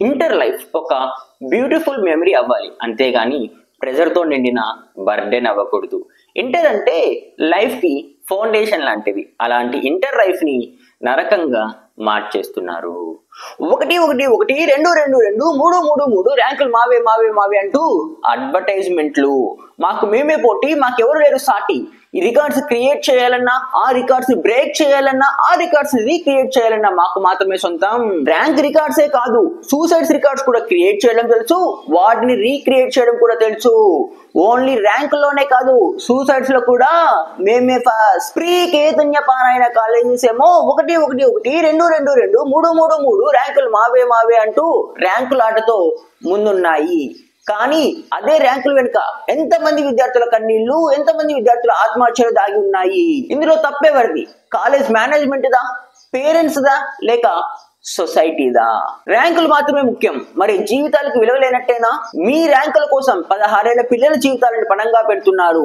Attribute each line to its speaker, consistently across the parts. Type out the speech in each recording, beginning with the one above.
Speaker 1: Inter life ఒక beautiful memory అవ్వాలి, అంతేగాని ప్రెజర్తో నిండిన బర్డెన్ అవ్వకూడదు. ఇంటర్ అంటే లైఫ్కి ఫౌండేషన్ లాంటిది. అలాంటి ఇంటర్ లైఫ్ని నరకంగా మార్చేస్తున్నారు. 1 1 1 2 2 2 3 3 3 ర్యాంకులు మావే మావే మావే అంటూ అడ్వర్టైజ్మెంట్లు. మాకు మేమే పోటీ, మాకెవరు లేరు సాటి. ఈ రికార్డ్స్ క్రియేట్ చేయాలన్నా, ఆ రికార్డ్స్ బ్రేక్ చేయాలన్నా, ఆ రికార్డ్స్ రీక్రియేట్ చేయాలన్నా మాకు మాత్రమే సొంతం. ర్యాంక్ రికార్డ్సే కాదు, సూసైడ్స్ రికార్డ్స్ కూడా క్రియేట్ చేయడం తెలుసు, వాటిని రీక్రియేట్ చేయడం కూడా తెలుసు. ఓన్లీ ర్యాంక్ లోనే కాదు, సూసైడ్స్ లో కూడా మేమే ఫస్ట్. ప్రీ చైతన్య పారాయణ కాలేజెస్ ఏమో 1 1 1 2 2 2 3 3 3 ర్యాంకులు మావే మావే అంటూ ర్యాంకులాటతో ముందున్నాయి. కానీ అదే ర్యాంకుల వెనుక ఎంతమంది విద్యార్థుల కన్నీళ్లు, ఎంతమంది విద్యార్థుల ఆత్మహత్యలు దాగి ఉన్నాయి. ఇందులో తప్పేవరిది? కాలేజ్ మేనేజ్మెంట్ దా, పేరెంట్స్ దా, లేక సొసైటీదా? ర్యాంకులు మాత్రమే ముఖ్యం, మరి జీవితాలకు విలువ లేనట్టేనా? మీ ర్యాంకుల కోసం 16 ఏళ్ల పిల్లల జీవితాలను పణంగా పెడుతున్నారు.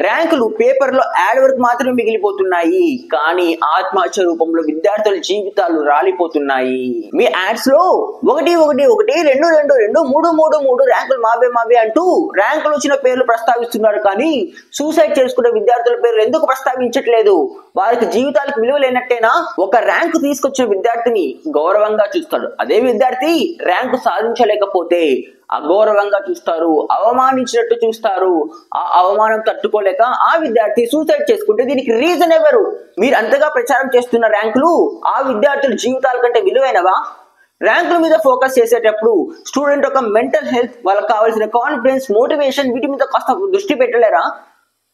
Speaker 1: ర్యాంకులు పేపర్లో యాడ్ వరకు మాత్రమే మిగిలిపోతున్నాయి, కానీ ఆత్మహత్య రూపంలో విద్యార్థుల జీవితాలు రాలిపోతున్నాయి. మీ యాడ్స్ లో 1 1 1 2 2 2 3 3 3 ర్యాంకులు మావే మావే అంటూ ర్యాంకులు వచ్చిన పేర్లు ప్రస్తావిస్తున్నారు, కానీ సూసైడ్ చేసుకున్న విద్యార్థుల పేర్లు ఎందుకు ప్రస్తావించట్లేదు? వారికి జీవితాలకు విలువ లేనట్టేనా? ఒక ర్యాంకు తీసుకొచ్చిన విద్యార్థిని గౌరవంగా చూస్తాడు, అదే విద్యార్థి ర్యాంకు సాధించలేకపోతే అగౌరవంగా చూస్తారు, అవమానించినట్టు చూస్తారు. ఆ అవమానం తట్టుకోలేక ఆ విద్యార్థి సూసైడ్ చేసుకుంటే దీనికి రీజన్ ఎవరు? మీరు అంతగా ప్రచారం చేస్తున్న ర్యాంకులు ఆ విద్యార్థుల జీవితాల కంటే విలువైనవా? ర్యాంకుల మీద ఫోకస్ చేసేటప్పుడు స్టూడెంట్ యొక్క మెంటల్ హెల్త్, వాళ్ళకి కావాల్సిన కాన్ఫిడెన్స్, మోటివేషన్, వీటి మీద కాస్త దృష్టి పెట్టలేరా?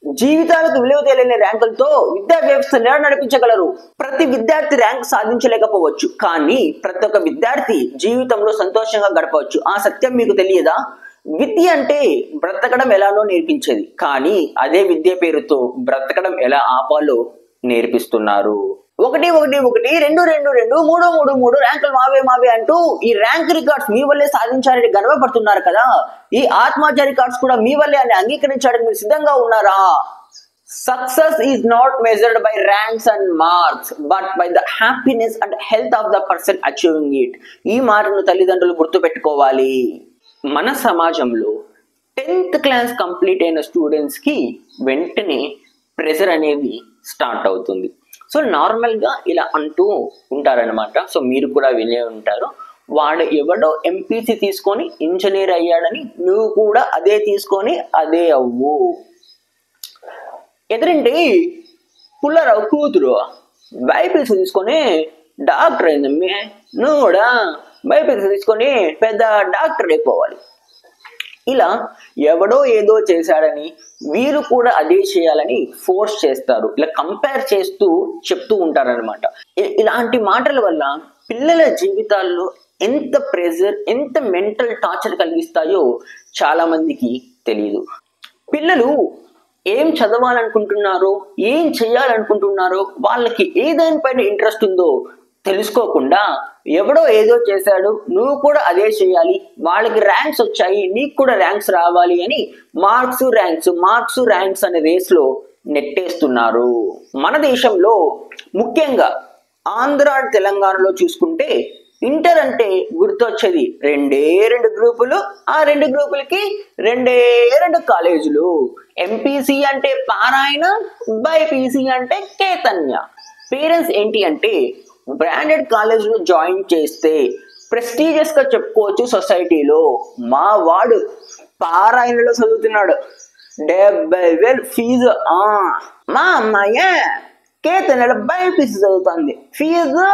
Speaker 1: జీవితాలకు విలువ తెలియని ర్యాంకులతో విద్యా వ్యవస్థ నడిపించగలరు. ప్రతి విద్యార్థి ర్యాంక్ సాధించలేకపోవచ్చు, కానీ ప్రతి ఒక్క విద్యార్థి జీవితంలో సంతోషంగా గడపవచ్చు. ఆ సత్యం మీకు తెలియదా? విద్య అంటే బ్రతకడం ఎలానో నేర్పించేది, కానీ అదే విద్య పేరుతో బ్రతకడం ఎలా ఆపాలో నేర్పిస్తున్నారు. 1 1 1 2 2 2 3 3 3 ర్యాంకులు మావే మావే అంటూ ఈ ర్యాంక్ రికార్డ్స్ మీ వల్లే సాధించారని గర్వపడుతున్నారు కదా. ఈ ఆత్మహత్య రికార్డ్స్ కూడా మీ వల్లే అని అంగీకరించడానికి మీరు సిద్ధంగా ఉన్నారా? Success is not measured by ranks and marks, but by the happiness and health of the person achieving it. ఈ మాటను తల్లిదండ్రులు గుర్తుపెట్టుకోవాలి. మన సమాజంలో 10th క్లాస్ కంప్లీట్ అయిన స్టూడెంట్స్ కి వెంటనే ప్రెషర్ అనేది స్టార్ట్ అవుతుంది. సో నార్మల్గా ఇలా అంటూ ఉంటారనమాట. సో మీరు కూడా వినే ఉంటారు, వాడు ఎవడో ఎంపీసీ తీసుకొని ఇంజనీర్ అయ్యాడని నువ్వు కూడా అదే తీసుకొని అదే అవ్వు. ఎదురండి పుల్లారావు కూతురు బైపీసీ తీసుకొని డాక్టర్ అయిందమ్మి, నువ్వు కూడా బైపీసీ తీసుకొని పెద్ద డాక్టర్ అయిపోవాలి. ఇలా ఎవడో ఏదో చేశాడని వీరు కూడా అదే చేయాలని ఫోర్స్ చేస్తారు, ఇలా కంపేర్ చేస్తూ చెప్తూ ఉంటారనమాట. ఇలాంటి మాటల వల్ల పిల్లల జీవితాల్లో ఎంత ప్రెజర్, ఎంత మెంటల్ టార్చర్ కలిగిస్తాయో చాలా మందికి తెలియదు. పిల్లలు ఏం చదవాలనుకుంటున్నారో, ఏం చేయాలనుకుంటున్నారో, వాళ్ళకి ఏ దానిపైన ఇంట్రెస్ట్ ఉందో తెలుసుకోకుండా ఎవడో ఏదో చేశాడు నువ్వు కూడా అదే చేయాలి, వాళ్ళకి ర్యాంక్స్ వచ్చాయి నీకు కూడా ర్యాంక్స్ రావాలి అని మార్క్స్ ర్యాంక్స్ అనే రేస్ లో నెట్టేస్తున్నారు. మన దేశంలో ముఖ్యంగా ఆంధ్ర, తెలంగాణలో చూసుకుంటే ఇంటర్ అంటే గుర్తొచ్చేది 2 గ్రూపులు, ఆ 2 గ్రూపులకి 2 కాలేజీలు. ఎంపీసీ అంటే పారాయణ, బైపీసీ అంటే చైతన్య. పేరెంట్స్ ఏంటి అంటే బ్రాండెడ్ కాలేజీలో జాయిన్ చేస్తే ప్రెస్టీజియస్ గా చెప్పుకోవచ్చు సొసైటీలో. మా వాడు పారాయణలో చదువుతున్నాడు, 70,000 ఫీజు. మా అమ్మాయ చైతన్యలో బైపీసీ చదువుతుంది, ఫీజు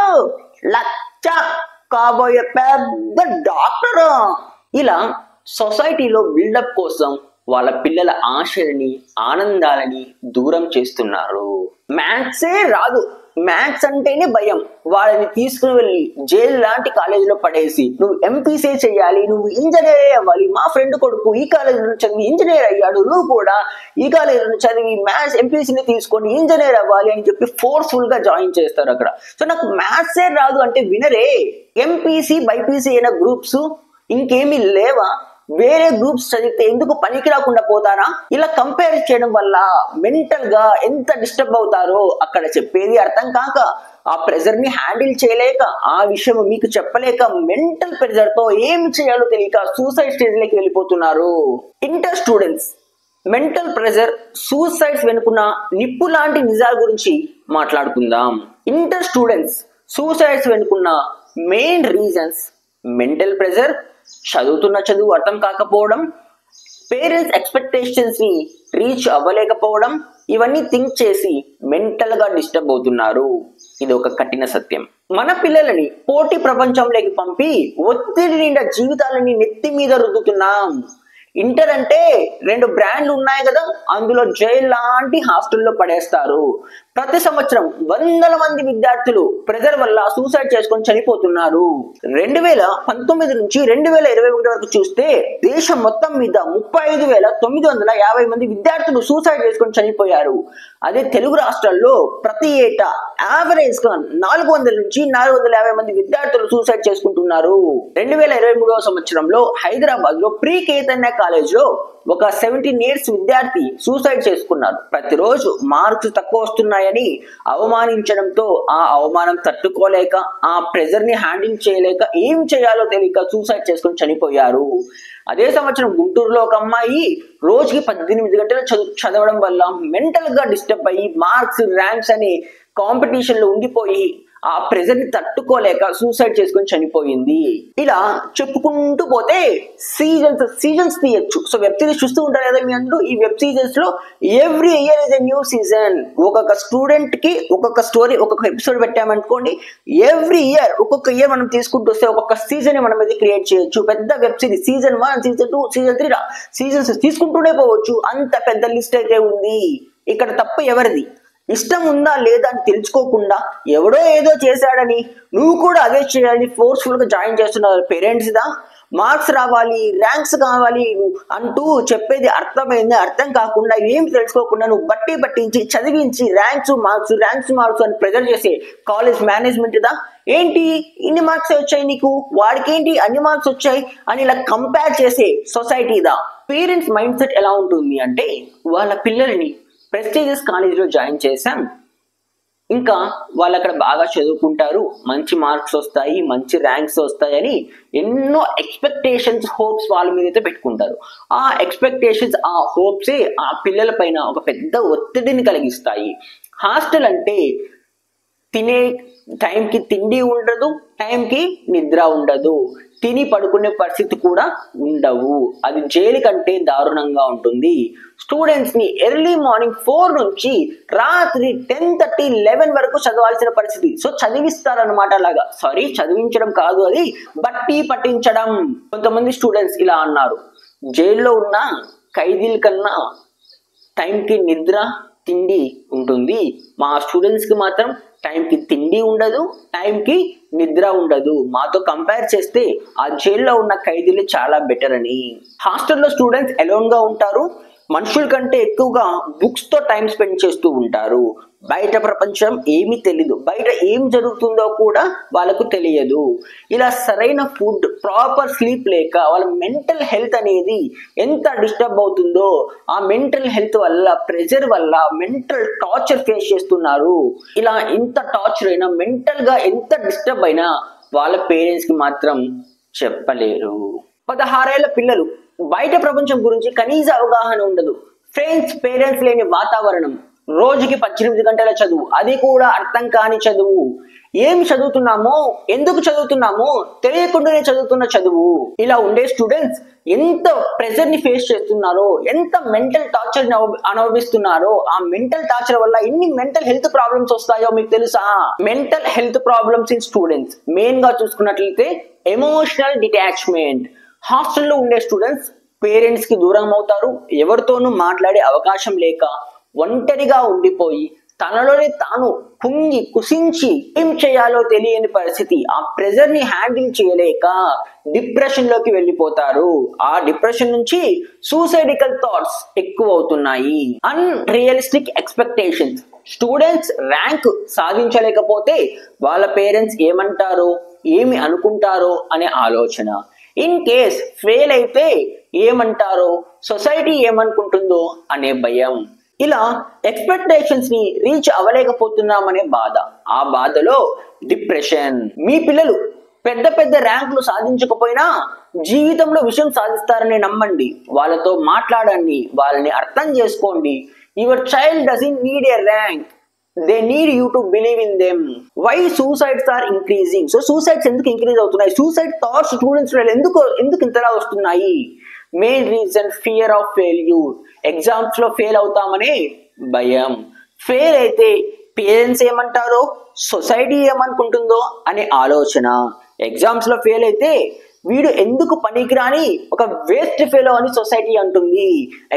Speaker 1: 1,00,000, కాబోయే పెద్ద డాక్టర్. ఇలా సొసైటీలో బిల్డప్ కోసం వాళ్ళ పిల్లల ఆశలని, ఆనందాలని దూరం చేస్తున్నారు. మ్యాథ్సే రాదు, మ్యాథ్స్ అంటేనే భయం, వాళ్ళని తీసుకుని వెళ్ళి జైలు లాంటి కాలేజీలో పడేసి నువ్వు ఎంపీసీ చేయాలి, నువ్వు ఇంజనీర్ అవ్వాలి. మా ఫ్రెండ్ కొడుకు ఈ కాలేజీలో చదివి ఇంజనీర్ అయ్యాడు, నువ్వు కూడా ఈ కాలేజీలో చదివి మ్యాథ్స్ ఎంపీసీని తీసుకొని ఇంజనీర్ అవ్వాలి అని చెప్పి ఫోర్స్ఫుల్ గా జాయిన్ చేస్తారు అక్కడ. సో నాకు మ్యాథ్సే రాదు అంటే వినరే. ఎంపీసీ, బైపీసీ అయిన గ్రూప్స్ ఇంకేమీ లేవా? వేరే గ్రూప్స్ చదివితే ఎందుకు పనికి రాకుండా పోతారా? ఇలా కంపేర్ చేయడం వల్ల మెంటల్ గా ఎంత డిస్టర్బ్ అవుతారో అక్కడ చెప్పేది అర్థం కాక ఆ ప్రెజర్ ని హ్యాండిల్ చేయలేక, ఆ విషయం మీకు చెప్పలేక, మెంటల్ ప్రెజర్ తో ఏం చేయాలో తెలియక సూసైడ్ స్టేజ్ లోకి వెళ్ళిపోతున్నారు. Inter students, mental pressure, suicides వెనుకున్న నిప్పు లాంటి నిజాల గురించి మాట్లాడుకుందాం. ఇంటర్ స్టూడెంట్స్ సూసైడ్స్ వెనుకున్న మెయిన్ రీజన్స్ మెంటల్ ప్రెజర్, చదువుతున్న చదువు అర్థం కాకపోవడం, పేరెంట్స్ ఎక్స్పెక్టేషన్స్ ని రీచ్ అవ్వలేకపోవడం, ఇవన్నీ థింక్ చేసి మెంటల్ గా డిస్టర్బ్ అవుతున్నారు. ఇది ఒక కఠిన సత్యం. మన పిల్లలని పోటీ ప్రపంచంలోకి పంపి ఒత్తిడి నిండా జీవితాలని నెత్తి మీద రుద్దుతున్నాం. ఇంటర్ అంటే 2 బ్రాండ్లు ఉన్నాయి కదా, అందులో జైల్ లాంటి హాస్టల్లో పడేస్తారు. ప్రతి సంవత్సరం వందల మంది విద్యార్థులు ప్రెజర్ వల్ల సూసైడ్ చేసుకొని చనిపోతున్నారు. 2019 నుంచి 2021 వరకు చూస్తే దేశం మొత్తం మీద 35,950 మంది విద్యార్థులు సూసైడ్ చేసుకొని చనిపోయారు. అదే తెలుగు రాష్ట్రాల్లో ప్రతి ఏటా యావరేజ్ గా 400 నుంచి 450 మంది విద్యార్థులు సూసైడ్ చేసుకుంటున్నారు. 2023 సంవత్సరంలో హైదరాబాద్ లో ప్రీ చైతన్య కాలేజ్ లో ఒక 17 years విద్యార్థి సూసైడ్ చేసుకున్నారు. ప్రతిరోజు మార్క్స్ తక్కువ వస్తున్నాయని అవమానించడంతో ఆ అవమానం తట్టుకోలేక, ఆ ప్రెజర్ ని హ్యాండిల్ చేయలేక, ఏం చేయాలో తెలియక సూసైడ్ చేసుకుని చనిపోయారు. అదే సంవత్సరం గుంటూరులో ఒక అమ్మాయి రోజుకి 18 గంటలు చదవడం వల్ల మెంటల్ గా డిస్టర్బ్ అయ్యి మార్క్స్, ర్యాంక్స్ అనే కాంపిటీషన్ లో ఉండిపోయి ఆ ప్రెజర్ ని తట్టుకోలేక సూసైడ్ చేసుకుని చనిపోయింది. ఇలా చెప్పుకుంటూ పోతే సీజన్స్ తీయచ్చు. సో వెబ్ సిరీస్ చూస్తూ ఉంటారు కదా మీ అందరూ. ఈ వెబ్ సిరీస్ లో every year is a new season. ఒక్కొక్క స్టూడెంట్ కి ఒక్కొక్క స్టోరీ, ఒక్కొక్క ఎపిసోడ్ పెట్టామనుకోండి, ఎవ్రీ ఇయర్ ఒక్కొక్క ఇయర్ మనం తీసుకుంటూ వస్తే ఒక్కొక్క సీజన్ మనం అయితే క్రియేట్ చేయొచ్చు. పెద్ద web series season 1, season 2, season 3 seasons తీసుకుంటూనే పోవచ్చు. అంత పెద్ద లిస్ట్ అయితే ఉంది. ఇక్కడ తప్పు ఎవరిది? ఇష్టం ఉందా లేదా అని తెలుసుకోకుండా ఎవడో ఏదో చేశాడని నువ్వు కూడా అదే చేయాలని ఫోర్స్ఫుల్ గా జాయిన్ చేస్తున్నారు. పేరెంట్స్ దా మార్క్స్ రావాలి, ర్యాంక్స్ కావాలి అంటూ చెప్పేది అర్థమైంది, అర్థం కాకుండా ఏం తెలుసుకోకుండా నువ్వు బట్టి పట్టించి చదివించి ర్యాంక్స్ మార్క్స్ అని ప్రెజర్ చేసే కాలేజ్ మేనేజ్మెంట్ దా. ఏంటి ఇన్ని మార్క్స్ వచ్చాయి నీకు, వాడికి ఏంటి అన్ని మార్క్స్ వచ్చాయి అని ఇలా కంపేర్ చేసే సొసైటీ దా. పేరెంట్స్ మైండ్ సెట్ ఎలా ఉంటుంది అంటే, వాళ్ళ పిల్లల్ని ప్రెస్టీజియస్ కాలేజీలో జాయిన్ చేశాం, ఇంకా వాళ్ళు అక్కడ బాగా చదువుకుంటారు, మంచి మార్క్స్ వస్తాయి, మంచి ర్యాంక్స్ వస్తాయని ఎన్నో ఎక్స్పెక్టేషన్స్, హోప్స్ వాళ్ళ మీద అయితే పెట్టుకుంటారు. ఆ ఎక్స్పెక్టేషన్స్, ఆ హోప్సే ఆ పిల్లల పైన ఒక పెద్ద ఒత్తిడిని కలిగిస్తాయి. హాస్టల్ అంటే తినే టైంకి తిండి ఉండదు, టైంకి నిద్ర ఉండదు, తిని పడుకునే పరిస్థితి కూడా ఉండవు. అది జైలు కంటే దారుణంగా ఉంటుంది. స్టూడెంట్స్ ని ఎర్లీ మార్నింగ్ 4 నుంచి రాత్రి 10:30, 11 వరకు చదవాల్సిన పరిస్థితి. సో చదివిస్తారనమాట. అలాగా చదివించడం కాదు, అది బట్టి పట్టించడం. కొంతమంది స్టూడెంట్స్ ఇలా అన్నారు, జైల్లో ఉన్న ఖైదీల కన్నా టైంకి నిద్ర, తిండి ఉంటుంది, మా స్టూడెంట్స్ కి మాత్రం టైంకి తిండి ఉండదు, టైంకి నిద్ర ఉండదు, మాతో కంపేర్ చేస్తే ఆ జైల్లో ఉన్న ఖైదీలు చాలా బెటర్ అని. హాస్టల్లో స్టూడెంట్స్ అలోన్ గా ఉంటారు, మనుషుల కంటే ఎక్కువగా బుక్స్ తో టైం స్పెండ్ చేస్తూ ఉంటారు. బయట ప్రపంచం ఏమీ తెలీదు, బయట ఏం జరుగుతుందో కూడా వాళ్ళకు తెలియదు. ఇలా సరైన ఫుడ్, ప్రాపర్ స్లీప్ లేక వాళ్ళ మెంటల్ హెల్త్ అనేది ఎంత డిస్టర్బ్ అవుతుందో, ఆ మెంటల్ హెల్త్ వల్ల, ప్రెజర్ వల్ల మెంటల్ టార్చర్ ఫేస్ చేస్తున్నారు. ఇలా ఇంత టార్చర్ అయినా, మెంటల్ గా ఎంత డిస్టర్బ్ అయినా వాళ్ళ పేరెంట్స్ కి మాత్రం చెప్పలేరు. 16 ఏళ్ల పిల్లలు బయట ప్రపంచం గురించి కనీస అవగాహన ఉండదు. ఫ్రెండ్స్, పేరెంట్స్ లేని వాతావరణం, రోజుకి 18 గంటల చదువు, అది కూడా అర్థం కాని చదువు. ఏం చదువుతున్నామో, ఎందుకు చదువుతున్నామో తెలియకుండానే చదువుతున్న చదువు. ఇలా ఉండే స్టూడెంట్స్ ఎంత ప్రెజర్ ని ఫేస్ చేస్తున్నారో, ఎంత మెంటల్ టార్చర్ ని అనుభవిస్తున్నారో, ఆ మెంటల్ టార్చర్ వల్ల ఎన్ని మెంటల్ హెల్త్ ప్రాబ్లమ్స్ వస్తాయో మీకు తెలుసా? Mental health problems in students main గా చూసుకున్నట్లయితే ఎమోషనల్ డిటాచ్మెంట్. హాస్టల్లో ఉండే స్టూడెంట్స్ పేరెంట్స్ కి దూరం అవుతారు, ఎవరితోనూ మాట్లాడే అవకాశం లేక ఒంటరిగా ఉండిపోయి తనలోనే తాను కుంగి కుసించి ఏం చేయాలో తెలియని పరిస్థితి. ఆ ప్రెజర్ ని హ్యాండిల్ చేయలేక డిప్రెషన్ లోకి వెళ్ళిపోతారు. ఆ డిప్రెషన్ నుంచి సూసైడికల్ థాట్స్ ఎక్కువ అవుతున్నాయి. Unrealistic expectations. స్టూడెంట్స్ ర్యాంక్ సాధించలేకపోతే వాళ్ళ పేరెంట్స్ ఏమంటారో, ఏమి అనుకుంటారో అనే ఆలోచన. ఇన్ కేస్ ఫెయిల్ అయితే ఏమంటారో, సొసైటీ ఏమనుకుంటుందో అనే భయం. ఇలా ఎక్స్పెక్టేషన్స్ ని రీచ్ అవ్వలేకపోతున్నామనే బాధ, ఆ బాధలో డిప్రెషన్. మీ పిల్లలు పెద్ద పెద్ద ర్యాంకులు సాధించకపోయినా జీవితంలో విషయం సాధిస్తారని నమ్మండి, వాళ్ళతో మాట్లాడండి, వాళ్ళని అర్థం చేసుకోండి. Your child doesn't need a rank, they need you to believe in them. Why suicides are increasing? So suicides ఎందుకు ఇంక్రీజ్ అవుతున్నాయి? సూసైడ్ థాట్స్ స్టూడెంట్స్ ఎందుకు ఇంతలా వస్తున్నాయి? Main reason fear of failure. Exams లో ఫెయిల్ అవుతామనే భయం. ఫెయిల్ అయితే parents ఏమంటారో, సొసైటీ ఏమనుకుంటుందో అనే ఆలోచన. ఎగ్జామ్స్ లో ఫెయిల్ అయితే వీడు ఎందుకు పనికిరాని ఒక వేస్ట్ ఫెయిల్ అని సొసైటీ అంటుంది.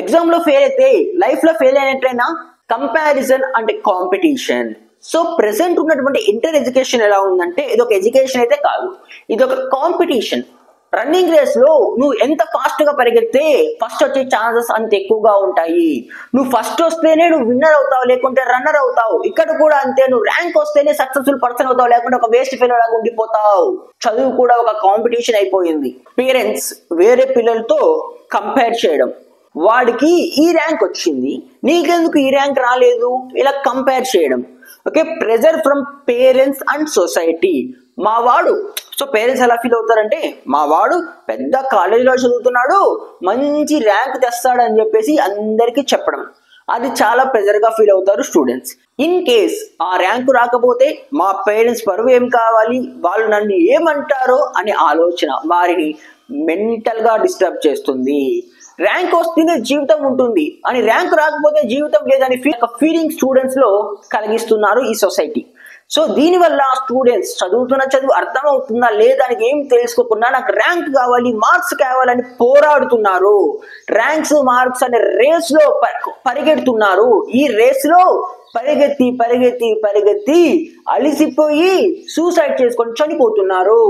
Speaker 1: ఎగ్జామ్ లో ఫెయిల్ అయితే లైఫ్ లో ఫెయిల్ అయినట్లయినా కంపారిజన్ అంటే కాంపిటీషన్. సో ప్రెసెంట్ ఉన్నటువంటి ఇంటర్ ఎడ్యుకేషన్ ఎలా ఉందంటే ఇది ఒక ఎడ్యుకేషన్ అయితే కాదు, ఇది ఒక కాంపిటీషన్. రన్నింగ్ రేస్ లో నువ్వు ఎంత ఫాస్ట్ గా పరిగెత్తే ఫస్ట్ వచ్చే ఛాన్సెస్ అంత ఎక్కువగా ఉంటాయి. నువ్వు ఫస్ట్ వస్తేనే నువ్వు విన్నర్ అవుతావు, లేకుంటే రన్నర్ అవుతావు. ఇక్కడ కూడా అంతే, నువ్వు ర్యాంక్ వస్తేనే సక్సెస్ఫుల్ పర్సన్ అవుతావు, లేకుంటే ఒక వేస్ట్ ఫెయిల్ లాగా ఉండిపోతావు. చదువు కూడా ఒక కాంపిటీషన్ అయిపోయింది. పేరెంట్స్ వేరే పిల్లలతో కంపేర్ చేయడం, వాడికి ఈ ర్యాంక్ వచ్చింది నీకెందుకు ఈ ర్యాంక్ రాలేదు, ఇలా కంపేర్ చేయడం. Okay, pressure from parents and society. మా వాడు, సో పేరెంట్స్ ఎలా ఫీల్ అవుతారంటే మా వాడు పెద్ద కాలేజీలో చదువుతున్నాడు, మంచి ర్యాంక్ తెస్తాడు అని చెప్పేసి అందరికీ చెప్పడం, అది చాలా ప్రెజర్ గా ఫీల్ అవుతారు స్టూడెంట్స్. ఇన్ కేస్ ఆ ర్యాంకు రాకపోతే మా పేరెంట్స్ పరువు ఏం కావాలి, వాళ్ళు నన్ను ఏమంటారో అనే ఆలోచన వారిని మెంటల్ గా డిస్టర్బ్ చేస్తుంది. ర్యాంక్ వస్తేనే జీవితం ఉంటుంది అని, ర్యాంక్ రాకపోతే జీవితం లేదని ఫీలింగ్ స్టూడెంట్స్ లో కలిగిస్తున్నారు ఈ సొసైటీ. సో దీనివల్ల స్టూడెంట్స్ చదువుతున్న చదువు అర్థం అవుతుందా లేదా అని ఏం తెలుసుకోకుండా నాకు ర్యాంక్ కావాలి, మార్క్స్ కావాలని పోరాడుతున్నారు. ర్యాంక్స్ మార్క్స్ అనే రేస్ లో పరిగెడుతున్నారు. ఈ రేస్ లో పరిగెత్తి పరిగెత్తి పరిగెత్తి అలిసిపోయి సూసైడ్ చేసుకొని చనిపోతున్నారు.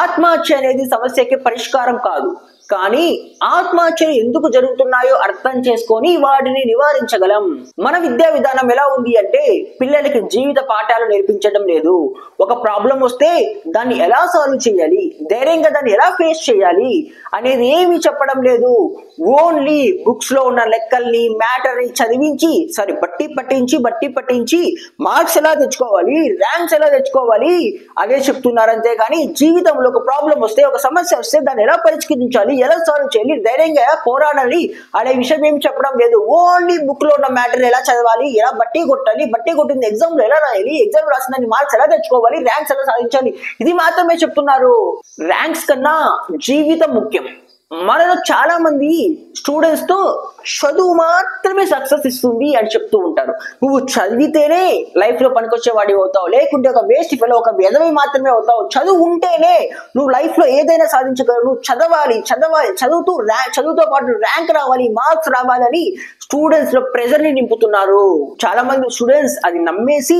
Speaker 1: ఆత్మహత్య అనేది సమస్యకి పరిష్కారం కాదు, కానీ ఆత్మహత్యలు ఎందుకు జరుగుతున్నాయో అర్థం చేసుకొని వాటిని నివారించగలం. మన విద్యా విధానం ఎలా ఉంది అంటే పిల్లలకి జీవిత పాఠాలు నేర్పించడం లేదు. ఒక ప్రాబ్లం వస్తే దాన్ని ఎలా సాల్వ్ చేయాలి, ధైర్యంగా దాన్ని ఎలా ఫేస్ చేయాలి అనేది ఏమీ చెప్పడం లేదు. ఓన్లీ బుక్స్ లో ఉన్న లెక్కల్ని మ్యాటర్ ని చదివించి బట్టి పట్టించి మార్క్స్ ఎలా తెచ్చుకోవాలి, ర్యాంక్స్ ఎలా తెచ్చుకోవాలి అదే చెప్తున్నారు. అంతేగాని జీవితంలో ఒక ప్రాబ్లం వస్తే, ఒక సమస్య వస్తే దాన్ని ఎలా పరిష్కరించాలి, ఎలా సాల్వ్ చేయాలి, ధైర్యంగా పోరాడాలి అనే విషయం ఏమి చెప్పడం లేదు. ఓన్లీ బుక్ లో ఉన్న మ్యాటర్ ఎలా చదవాలి, ఎలా బట్టి కొట్టాలి, బట్టి కొట్టింది ఎగ్జామ్ లో ఎలా రాయాలి, ఎగ్జామ్ రాసిన మార్క్స్ ఎలా తెచ్చుకోవాలి, ర్యాంక్స్ ఎలా సాధించాలి, ఇది మాత్రమే చెప్తున్నారు. ర్యాంక్స్ కన్నా జీవితం ముఖ్యం. మనలో చాలా మంది స్టూడెంట్స్ తో చదువు మాత్రమే సక్సెస్ ఇస్తుంది అని చెప్తూ ఉంటారు. నువ్వు చదివితేనే లైఫ్ లో పనికొచ్చేవాడి అవుతావు, లేకుంటే ఒక వేస్ట్ ఫెలో, ఒక విధవి మాత్రమే అవుతావు. చదువు ఉంటేనే నువ్వు లైఫ్ లో ఏదైనా సాధించగలవు. నువ్వు చదవాలి, చదువుతో పాటు ర్యాంక్ రావాలి, మార్క్స్ రావాలని స్టూడెంట్స్ లో ప్రెజర్ ని నింపుతున్నారు. చాలా మంది స్టూడెంట్స్ అది నమ్మేసి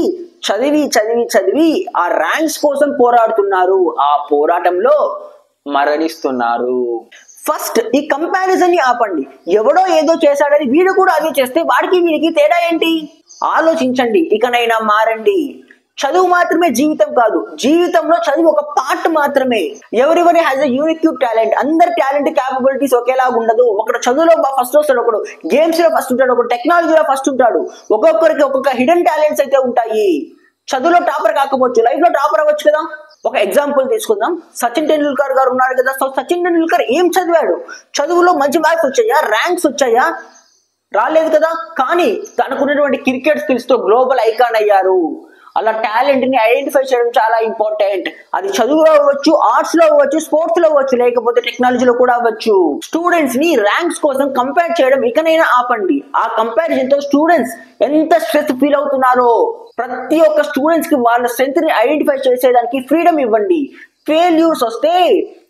Speaker 1: చదివి ఆ ర్యాంక్స్ కోసం పోరాడుతున్నారు. ఆ పోరాటంలో మరణిస్తున్నారు. ఫస్ట్ ఈ కంపారిజన్ ని ఆపండి. ఎవడో ఏదో చేశాడని వీడు కూడా అదే చేస్తే వాడికి వీడికి తేడా ఏంటి? ఆలోచించండి, ఇకనైనా మారండి. చదువు మాత్రమే జీవితం కాదు, జీవితంలో చదువు ఒక పార్ట్ మాత్రమే. ఎవరివరీ హ్యాస్ ఎ యూనిక్ టాలెంట్. అందరి టాలెంట్ క్యాపబిలిటీస్ ఒకేలాగా ఉండదు. ఒకడు చదువులో ఫస్ట్ వస్తాడు, ఒకడు గేమ్స్ లో ఫస్ట్ ఉంటాడు, ఒకడు టెక్నాలజీలో ఫస్ట్ ఉంటాడు. ఒక్కొక్కరికి ఒక్కొక్క హిడెన్ టాలెంట్స్ అయితే ఉంటాయి. చదువులో టాపర్ కాకపోవచ్చు, లైఫ్ లో టాపర్ అవ్వచ్చు కదా. ఒక ఎగ్జాంపుల్ తీసుకుందాం, సచిన్ టెండూల్కర్ గారు ఉన్నారు కదా. సో సచిన్ టెండూల్కర్ ఏం చదివాడు? చదువులో మంచి మార్క్స్ వచ్చాయా, ర్యాంక్స్ వచ్చాయా? రాలేదు కదా. కానీ తనకున్నటువంటి క్రికెట్ స్కిల్స్ తో గ్లోబల్ ఐకాన్ అయ్యారు. అలా టాలెంట్ ని ఐడెంటిఫై చేయడం చాలా ఇంపార్టెంట్. అది చదువులో అవ్వచ్చు, ఆర్ట్స్ లో అవ్వచ్చు, స్పోర్ట్స్ లో అవ్వచ్చు, లేకపోతే టెక్నాలజీలో కూడా అవ్వచ్చు. స్టూడెంట్స్ ని ర్యాంక్స్ కోసం కంపేర్ చేయడం ఇకనైనా ఆపండి. ఆ కంపారిజన్ తో స్టూడెంట్స్ ఎంత స్ట్రెస్ ఫీల్ అవుతున్నారో, ప్రతి ఒక్క స్టూడెంట్స్ కి వాళ్ళ స్ట్రెంత్ ని ఐడెంటిఫై చేసేదానికి ఫ్రీడమ్ ఇవ్వండి. ఫెయిల్యూర్స్ వస్తే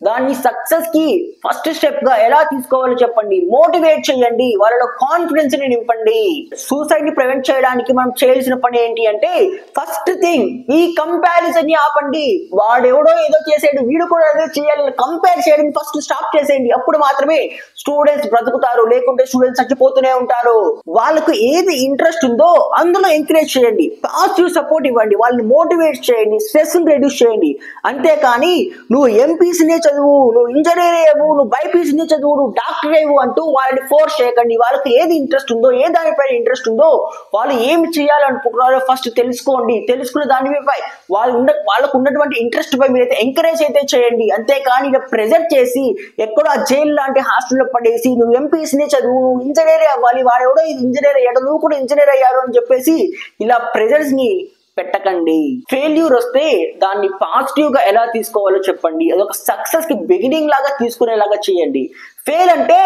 Speaker 1: దాన్ని సక్సెస్ కి ఫస్ట్ స్టెప్ గా ఎలా తీసుకోవాలో చెప్పండి. మోటివేట్ చేయండి, వాళ్ళలో కాన్ఫిడెన్స్ ని నింపండి. సూసైడ్ ని ప్రివెంట్ చేయడానికి మనం చేయాల్సిన పని ఏంటి అంటే ఫస్ట్ థింగ్ ఈ కంపారిజన్ ని ఆపండి. వాడెవడో ఏదో చేసాడు, వీడు కూడా అదే చేయాలని కంపేర్ చేయడం ఫస్ట్ స్టాప్ చేసేయండి. అప్పుడు మాత్రమే స్టూడెంట్స్ బ్రతుకుతారు, లేకుంటే స్టూడెంట్స్ చచ్చిపోతూనే ఉంటారు. వాళ్ళకు ఏది ఇంట్రెస్ట్ ఉందో అందులో ఎంకరేజ్ చేయండి, పాజిటివ్ సపోర్ట్ ఇవ్వండి, వాళ్ళని మోటివేట్ చేయండి, స్ట్రెస్ ని రెడ్యూస్ చేయండి. అంతేకాని నువ్వు ఎంపీసీనే చదువు, నువ్వు ఇంజనీర్ అయ్యవు, నువ్వు బైపీసీ చదువు, నువ్వు డాక్టర్ అయ్యవు అంటూ వాళ్ళని ఫోర్స్ చేయకండి. వాళ్ళకి ఏది ఇంట్రెస్ట్ ఉందో, ఏ దానిపైన ఇంట్రెస్ట్ ఉందో, వాళ్ళు ఏమి చేయాలనుకుంటున్నారో ఫస్ట్ తెలుసుకోండి. తెలుసుకున్న దానిపై వాళ్ళకు ఉన్నటువంటి ఇంట్రెస్ట్ పై మీరైతే ఎంకరేజ్ అయితే చేయండి. అంతేకాని ఇలా ప్రెజర్ చేసి ఎక్కడో ఆ జైలు లాంటి హాస్టల్లో పడేసి నువ్వు ఎంపీసీనే చదువు, నువ్వు ఇంజనీర్ అవ్వాలి, వాడెవడో ఇంజనీర్ అయ్యాడు, నువ్వు కూడా ఇంజనీర్ అయ్యారు అని చెప్పేసి ఇలా ప్రెజర్స్ ని పెట్టకండి. ఫెయిల్యూర్ వస్తే దాన్ని పాజిటివ్ గా ఎలా తీసుకోవాలో చెప్పండి. అదొక సక్సెస్ కి బిగినింగ్ లాగా తీసుకునేలాగా చేయండి. ఫెయిల్ అంటే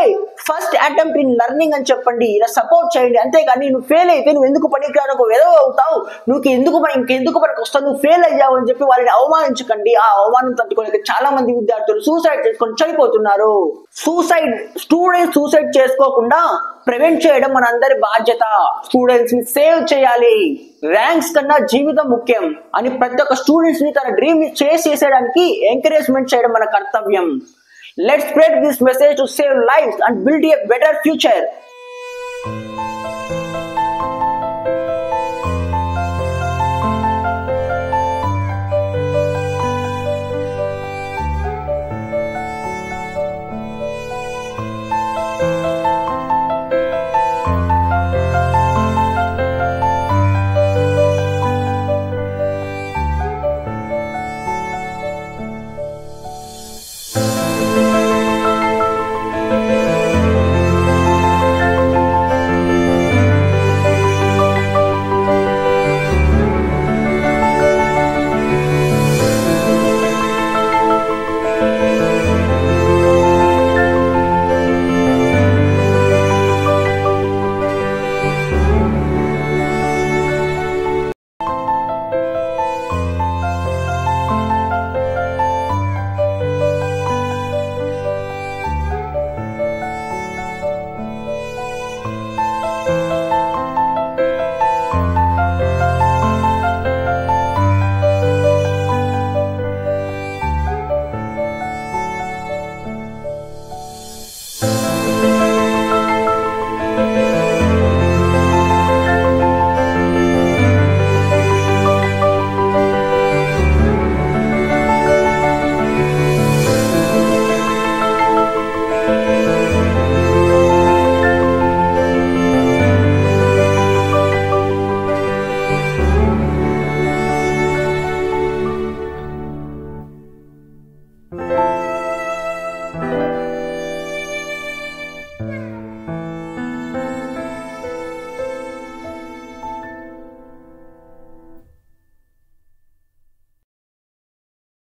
Speaker 1: ఫస్ట్ అటెంప్ట్ ఇన్ లెర్నింగ్ అని చెప్పండి. ఇలా సపోర్ట్ చేయండి. అంతేగాని నువ్వు ఫెయిల్ అయితే నువ్వు ఎందుకు పనికిరాను ఏదో అవుతావు, నువ్వు ఇంకెందుకు పనికి వస్తావు, నువ్వు ఫెయిల్ అయ్యావు అని చెప్పి వాళ్ళని అవమానించకండి. ఆ అవమానం తట్టుకోలేక చాలా మంది విద్యార్థులు సూసైడ్ చేసుకొని చనిపోతున్నారు. స్టూడెంట్స్ సూసైడ్ చేసుకోకుండా ప్రివెంట్ చేయడం మన అందరి బాధ్యత. స్టూడెంట్స్ ని సేవ్ చేయాలి. ర్యాంక్స్ కన్నా జీవితం ముఖ్యం అని ప్రతి ఒక్క స్టూడెంట్స్ ని తన డ్రీమ్ ని చేసేయడానికి ఎంకరేజ్మెంట్ చేయడం మన కర్తవ్యం. Let's spread this message to save lives and build a better future.